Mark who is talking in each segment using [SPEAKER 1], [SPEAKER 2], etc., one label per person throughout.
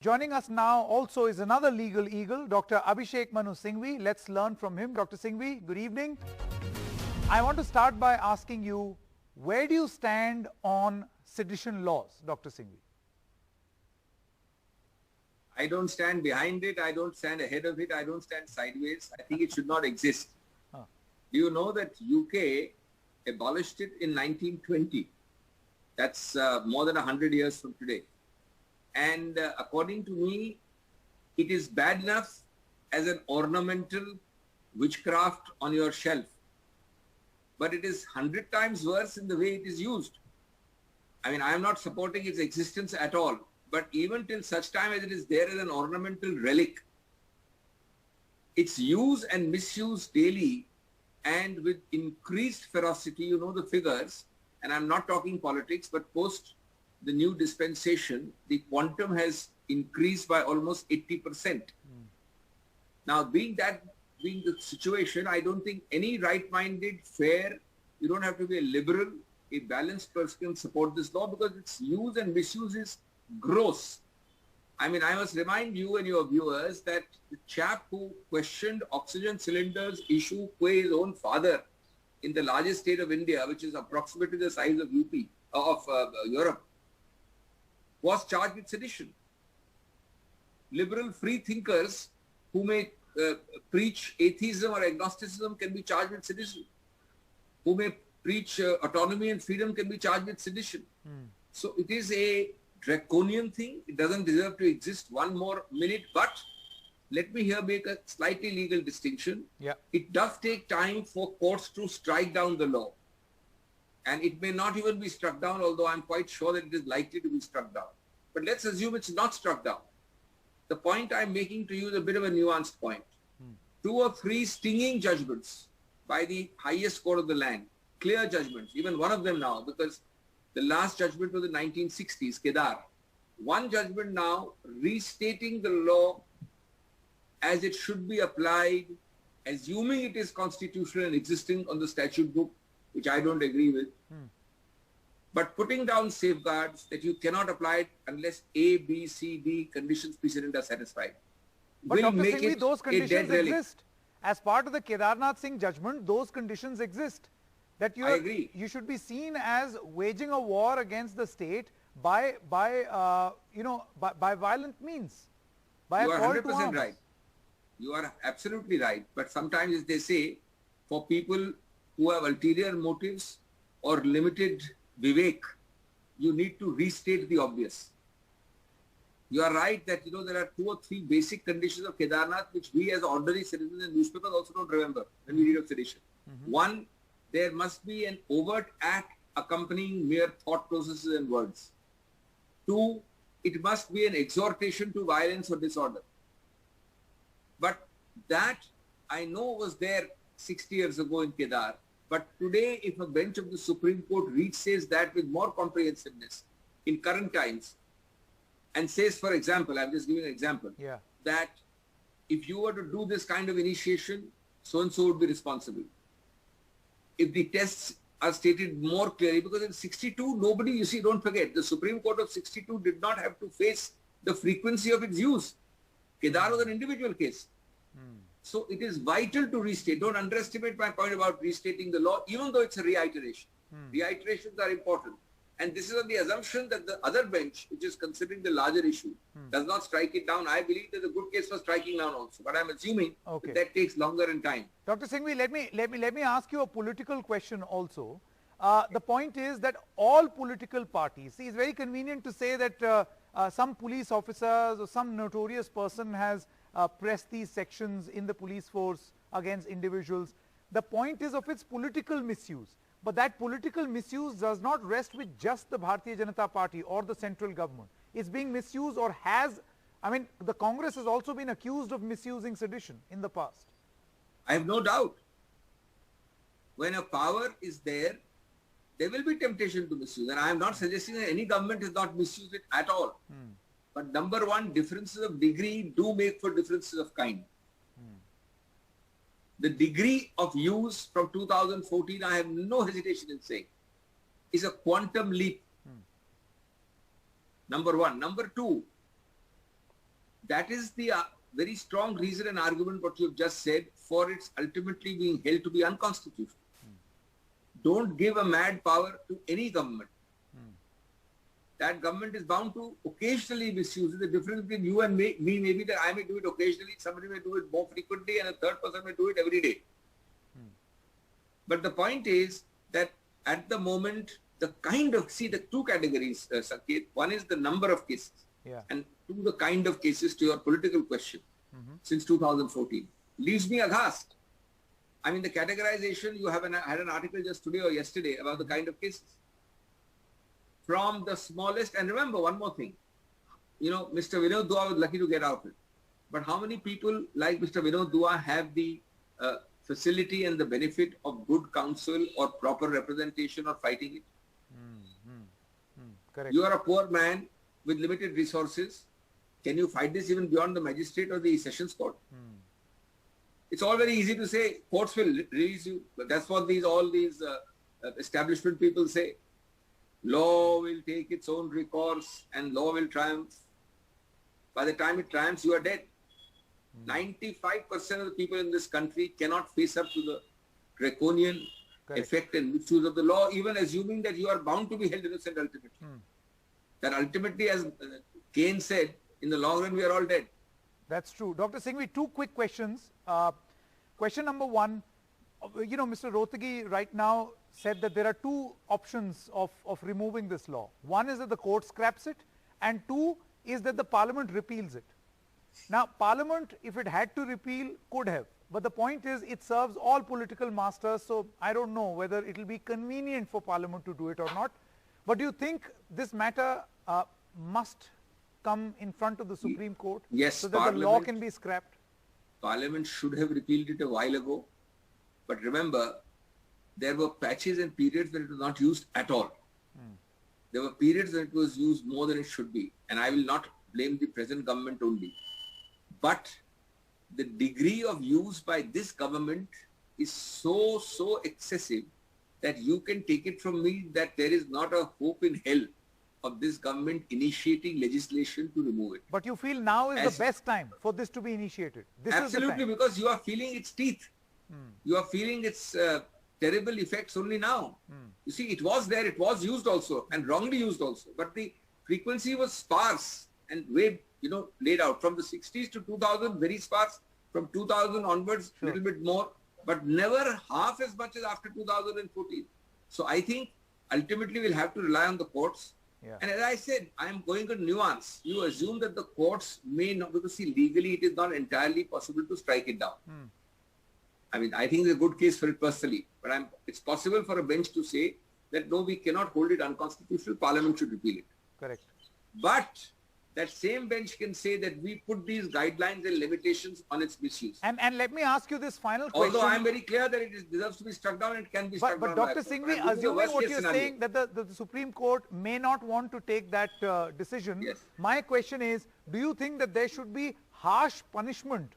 [SPEAKER 1] Joining us now also is another legal eagle, Dr. Abhishek Manu Singhvi. Let's learn from him. Dr. Singhvi, good evening. I want to start by asking you, where do you stand on sedition laws, Dr. Singhvi?
[SPEAKER 2] I don't stand behind it. I don't stand ahead of it. I don't stand sideways. I think it should not exist. Do you know that UK abolished it in 1920? That's more than 100 years from today. And according to me, it is bad enough as an ornamental witchcraft on your shelf. But it is 100 times worse in the way it is used. I mean, I am not supporting its existence at all. But even till such time as it is there as an ornamental relic, its use and misuse daily and with increased ferocity, you know the figures, and I'm not talking politics, but post the new dispensation, the quantum has increased by almost 80%. Now, being the situation, I don't think any right-minded, fair, you don't have to be a liberal, a balanced person can support this law because its use and misuse is gross. I mean, I must remind you and your viewers that the chap who questioned oxygen cylinders issue by his own father in the largest state of India, which is approximately the size of Europe, was charged with sedition. Liberal free thinkers who may preach atheism or agnosticism can be charged with sedition. Who may preach autonomy and freedom can be charged with sedition. So it is a draconian thing. It doesn't deserve to exist one more minute, but let me here make a slightly legal distinction. It does take time for courts to strike down the law. And it may not even be struck down, although I'm quite sure that it is likely to be struck down. But let's assume it's not struck down. The point I'm making to you is a bit of a nuanced point. 2 or 3 stinging judgments by the highest court of the land, clear judgments, even one of them now, because the last judgment was in the 1960s, Kedar. One judgment now restating the law as it should be applied, assuming it is constitutional and existing on the statute book, which I don't agree with, but putting down safeguards that you cannot apply it unless A, B, C, D conditions precedent are satisfied.
[SPEAKER 1] But Dr. Singhvi, those conditions exist. As part of the Kedarnath Singh judgment, those conditions exist. That you should be seen as waging a war against the state by violent means.
[SPEAKER 2] You are 100% right. You are absolutely right. But sometimes, as they say, for people who have ulterior motives or limited vivek, you need to restate the obvious. You are right that there are 2 or 3 basic conditions of Kedarnath which we as ordinary citizens and newspapers also don't remember when we read of sedition. One, there must be an overt act accompanying mere thought processes and words. 2, it must be an exhortation to violence or disorder. But that I know was there 60 years ago in Kedar. But today, if a bench of the Supreme Court says that with more comprehensiveness in current times and says, for example, I'm just giving an example, that if you were to do this kind of initiation, so-and-so would be responsible. If the tests are stated more clearly, because in 62, nobody, you see, don't forget, the Supreme Court of 62 did not have to face the frequency of its use. Kedar was an individual case. So it is vital to restate. Don't underestimate my point about restating the law, even though it's a reiteration. Reiterations are important. And this is on the assumption that the other bench, which is considering the larger issue, does not strike it down. I believe there's a good case for striking down also. But I'm assuming that takes longer in time.
[SPEAKER 1] Dr. Singhvi, let me ask you a political question also. The point is that all political parties, see, it's very convenient to say that some police officers or some notorious person has pressed these sections in the police force against individuals. The point is of its political misuse. But that political misuse does not rest with just the Bharatiya Janata Party or the central government. It's being misused or the Congress has also been accused of misusing sedition in the past.
[SPEAKER 2] I have no doubt. When a power is there will be temptation to misuse. And I am not suggesting that any government has not misused it at all. But number one, differences of degree do make for differences of kind. The degree of use from 2014, I have no hesitation in saying, is a quantum leap. Number one. Number two, that is the very strong reason and argument what you've just said for its ultimately being held to be unconstitutional. Don't give a mad power to any government. That government is bound to occasionally misuse it. The difference between you and me may be that I may do it occasionally, somebody may do it more frequently, and a third person may do it every day. But the point is that at the moment, the kind of, see the two categories, Saket. One is the number of cases, and two, the kind of cases to your political question since 2014. Leaves me aghast. I mean, the categorization, you have had an article just today or yesterday about the kind of cases. From the smallest, and remember one more thing, you know, Mr. Vinod Dua was lucky to get out of it. But how many people like Mr. Vinod Dua have the facility and the benefit of good counsel or proper representation or fighting it?
[SPEAKER 1] Correct.
[SPEAKER 2] You are a poor man with limited resources. Can you fight this even beyond the magistrate or the sessions court? It's all very easy to say, courts will release you. But that's what all these establishment people say. Law will take its own recourse and law will triumph. By the time it triumphs, you are dead. 95% of the people in this country cannot face up to the draconian effect and misuse of the law, even assuming that you are bound to be held innocent ultimately. That ultimately, as Keynes said, in the long run, we are all dead.
[SPEAKER 1] That's true. Dr. Singhvi, two quick questions. Question number one, you know, Mr. Rohtgi right now said that there are two options of removing this law. One is that the court scraps it, and two is that the parliament repeals it. Now, parliament, if it had to repeal, could have. But the point is, it serves all political masters, so I don't know whether it will be convenient for parliament to do it or not. But do you think this matter must come in front of the Supreme Court so that the law can be scrapped?
[SPEAKER 2] Parliament should have repealed it a while ago. But remember, there were patches and periods when it was not used at all. There were periods when it was used more than it should be. And I will not blame the present government only. But the degree of use by this government is so excessive that you can take it from me that there is not a hope in hell of this government initiating legislation to remove it.
[SPEAKER 1] But you feel now is the best time for this to be initiated? This
[SPEAKER 2] absolutely,
[SPEAKER 1] is the time.
[SPEAKER 2] Because you are feeling its teeth. You are feeling its terrible effects only now. You see, it was there, it was used also, and wrongly used also. But the frequency was sparse and way, you know, laid out. From the 60s to 2000, very sparse. From 2000 onwards, a little bit more. But never half as much as after 2014. So I think ultimately we'll have to rely on the courts. And as I said, I am going to nuance. You assume that the courts may not, because see, legally it is not entirely possible to strike it down. I mean, I think there's a good case for it personally, but it's possible for a bench to say that no, we cannot hold it unconstitutional, Parliament should repeal it.
[SPEAKER 1] Correct.
[SPEAKER 2] But that same bench can say that we put these guidelines and limitations on its misuse.
[SPEAKER 1] And let me ask you this final question.
[SPEAKER 2] Although I am very clear that it deserves to be struck down and it can be struck down.
[SPEAKER 1] But Dr. Singhvi, assuming what you're saying that the Supreme Court may not want to take that decision, my question is, do you think that there should be harsh punishment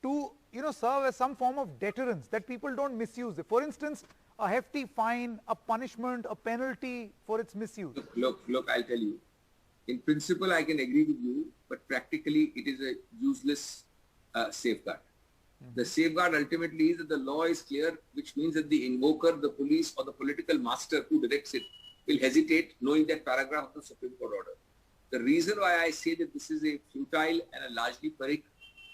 [SPEAKER 1] to, you know, serve as some form of deterrence that people don't misuse it? For instance, a hefty fine, a punishment, a penalty for its misuse.
[SPEAKER 2] Look, I'll tell you. In principle, I can agree with you, but practically it is a useless safeguard. The safeguard ultimately is that the law is clear, which means that the invoker, the police or the political master who directs it will hesitate knowing that paragraph of the Supreme Court order. The reason why I say that this is a futile and a largely pyrrhic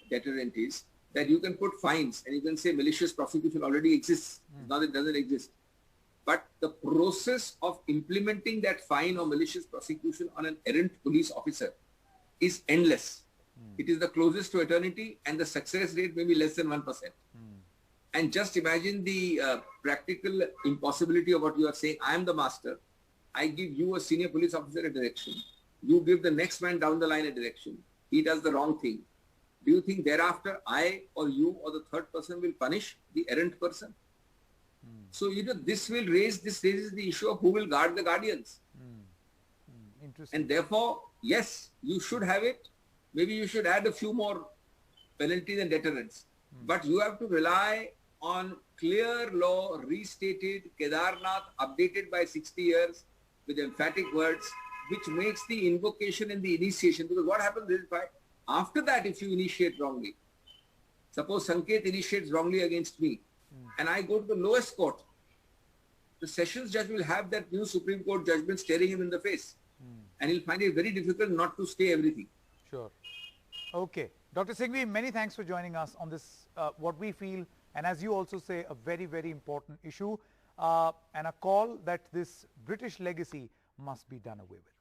[SPEAKER 2] deterrent is that you can put fines and you can say malicious prosecution already exists. Now it doesn't exist. But the process of implementing that fine or malicious prosecution on an errant police officer is endless. It is the closest to eternity and the success rate may be less than 1%. And just imagine the practical impossibility of what you are saying. I am the master. I give you, a senior police officer, a direction. You give the next man down the line a direction. He does the wrong thing. Do you think thereafter I or you or the third person will punish the errant person? So, you know, this raises the issue of who will guard the guardians.
[SPEAKER 1] Interesting.
[SPEAKER 2] And therefore, yes, you should have it. Maybe you should add a few more penalties and deterrents. But you have to rely on clear law, restated, Kedarnath, updated by 60 years with emphatic words, which makes the invocation and the initiation. Because what happens is, After that, if you initiate wrongly, suppose Sanket initiates wrongly against me, and I go to the lowest court, the sessions judge will have that new Supreme Court judgment staring him in the face. And he'll find it very difficult not to stay everything.
[SPEAKER 1] Sure. Okay. Dr. Singhvi, many thanks for joining us on this, what we feel, and as you also say, a very, very important issue, and a call that this British legacy must be done away with.